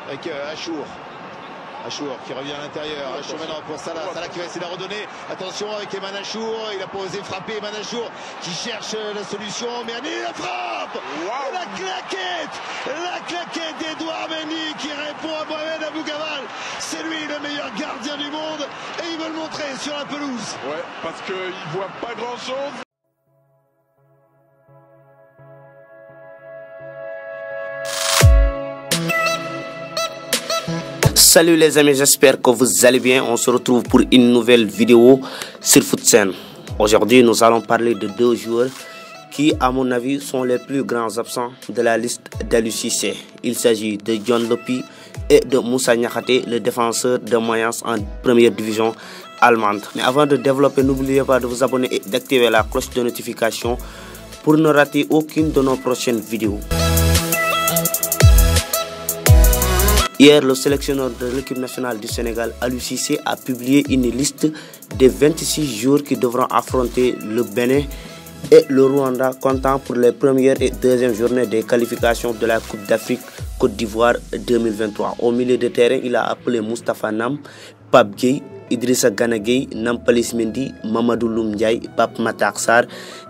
avec Achour. Achour qui revient à l'intérieur. Achour maintenant pour Salah. Salah qui va essayer de la redonner. Attention avec Eman Achour. Il a pas osé frapper. Eman Achour qui cherche la solution. Mais allez, la frappe. Wow. La claquette d'Edouard Mendy qui répond à Mohamed Abou-Gaval. C'est lui le meilleur gardien du monde. Et il veut le montrer sur la pelouse. Ouais, parce qu'il ne voit pas grand-chose. Salut les amis, j'espère que vous allez bien. On se retrouve pour une nouvelle vidéo sur FootSen. Aujourd'hui, nous allons parler de deux joueurs qui, à mon avis, sont les plus grands absents de la liste d'Aliou Cissé. Il s'agit de Dion Lopy et de Moussa Niakhaté, le défenseur de Mayence en première division allemande. Mais avant de développer, n'oubliez pas de vous abonner et d'activer la cloche de notification pour ne rater aucune de nos prochaines vidéos. Hier, le sélectionneur de l'équipe nationale du Sénégal, Aliou Cissé, a publié une liste des 26 joueurs qui devront affronter le Bénin et le Rwanda, comptant pour les premières et deuxièmes journées des qualifications de la Coupe d'Afrique Côte d'Ivoire 2023. Au milieu de terrain, il a appelé Moustapha Nam, Pape Gueye, Idrissa Gana Gueye, Nampalys Mendy, Mamadou Loum Ndiaye, Pape Matar Sarr,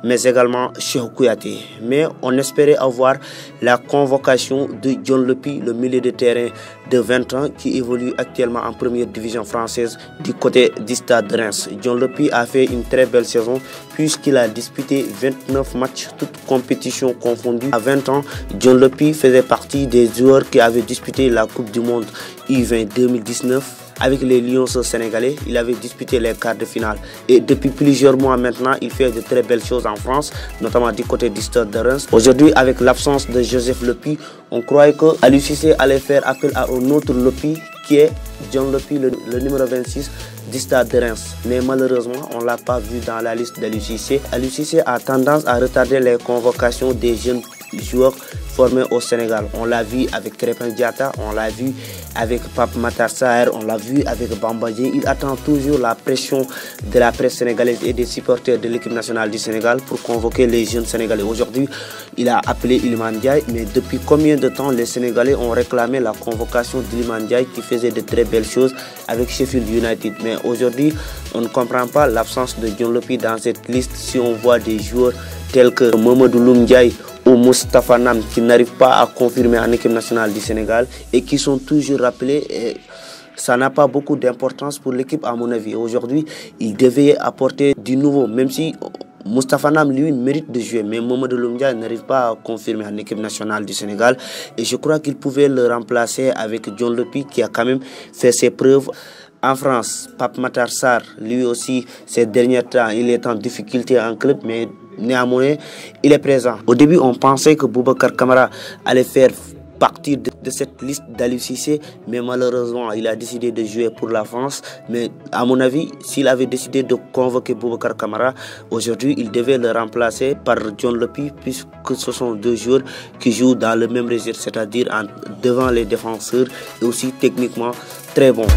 mais également Cheikhou Kouyaté. Mais on espérait avoir la convocation de Dion Lopy, le milieu de terrain de 20 ans qui évolue actuellement en première division française du côté du Stade de Reims. Dion Lopy a fait une très belle saison puisqu'il a disputé 29 matchs, toutes compétitions confondues. À 20 ans, Dion Lopy faisait partie des joueurs qui avaient disputé la Coupe du Monde U20 2019. Avec les Lions sénégalais, il avait disputé les quarts de finale. Et depuis plusieurs mois maintenant, il fait de très belles choses en France, notamment du côté du Stade de Reims. Aujourd'hui, avec l'absence de Joseph Lopy, on croyait que Aliou Cissé allait faire appel à un autre Lopy, qui est Dion Lopy, le numéro 26 du Stade de Reims. Mais malheureusement, on ne l'a pas vu dans la liste d'Aliou Cissé. Aliou Cissé a tendance à retarder les convocations des jeunes joueurs formés au Sénégal. On l'a vu avec Krépin Diatta, on l'a vu avec Pape Matar Sarr, on l'a vu avec Bamba Dieng. Il attend toujours la pression de la presse sénégalaise et des supporters de l'équipe nationale du Sénégal pour convoquer les jeunes Sénégalais. Aujourd'hui, il a appelé Iliman Ndiaye, mais depuis combien de temps les Sénégalais ont réclamé la convocation d'Iliman Ndiaye qui faisait de très belles choses avec Sheffield United. Mais aujourd'hui, on ne comprend pas l'absence de Dion Lopy dans cette liste si on voit des joueurs tels que Mamadou Loum Ndiaye ou Moustapha Nam qui n'arrivent pas à confirmer en équipe nationale du Sénégal et qui sont toujours rappelés. Et ça n'a pas beaucoup d'importance pour l'équipe à mon avis. Aujourd'hui, il devait apporter du nouveau, même si Moustapha Nam, lui, mérite de jouer, mais Mamadou Loum Ndiaye n'arrive pas à confirmer en équipe nationale du Sénégal. Et je crois qu'il pouvait le remplacer avec Dion Lopy qui a quand même fait ses preuves. En France, Pape Matar Sarr, lui aussi, ces derniers temps, il est en difficulté en club, mais néanmoins, il est présent. Au début, on pensait que Boubacar Kamara allait faire partie de cette liste d'Aliou Cissé, mais malheureusement, il a décidé de jouer pour la France. Mais à mon avis, s'il avait décidé de convoquer Boubacar Kamara, aujourd'hui, il devait le remplacer par Dion Lopy, puisque ce sont deux joueurs qui jouent dans le même registre, c'est-à-dire devant les défenseurs et aussi techniquement très bons.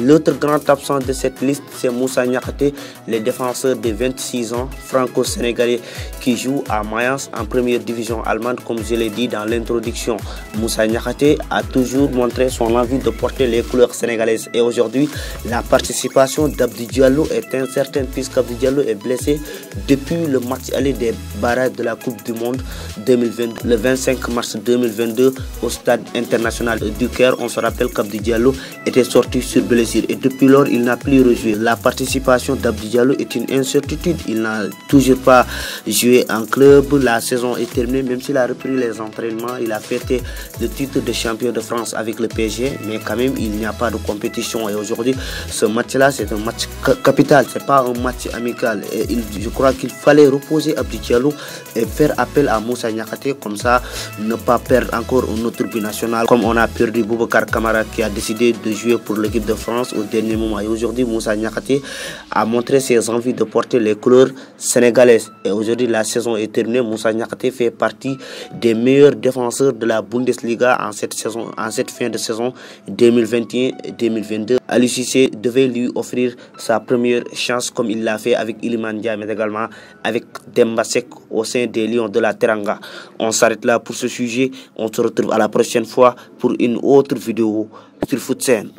L'autre grand absent de cette liste, c'est Moussa Niakhaté, le défenseur de 26 ans, franco-sénégalais, qui joue à Mayence en première division allemande, comme je l'ai dit dans l'introduction. Moussa Niakhaté a toujours montré son envie de porter les couleurs sénégalaises. Et aujourd'hui, la participation d'Abdou Diallo est incertaine puisqu'Abdou Diallo est blessé depuis le match aller des barrages de la Coupe du Monde 2022, le 25 mars 2022 au stade international du Caire. On se rappelle qu'Abdou Diallo était sorti sur blessure. Et depuis lors, il n'a plus rejoué. La participation d'Abdou Diallo est une incertitude. Il n'a toujours pas joué en club. La saison est terminée, même s'il a repris les entraînements. Il a fêté le titre de champion de France avec le PSG, mais quand même, il n'y a pas de compétition. Et aujourd'hui, ce match-là, c'est un match capital. Ce n'est pas un match amical. Et je crois qu'il fallait reposer Abdou Diallo et faire appel à Moussa Niakhaté, comme ça, ne pas perdre encore un autre but national, comme on a perdu Boubacar Kamara qui a décidé de jouer pour l'équipe de France. différence au dernier moment. Et aujourd'hui, Moussa Niakhaté a montré ses envies de porter les couleurs sénégalaises. Et aujourd'hui, la saison est terminée. Moussa Niakhaté fait partie des meilleurs défenseurs de la Bundesliga en cette fin de saison 2021-2022. Aliou Cissé devait lui offrir sa première chance comme il l'a fait avec Iliman Ndiaye, mais également avec Demba Seck au sein des Lions de la Teranga. On s'arrête là pour ce sujet. On se retrouve à la prochaine fois pour une autre vidéo sur Foot Sen.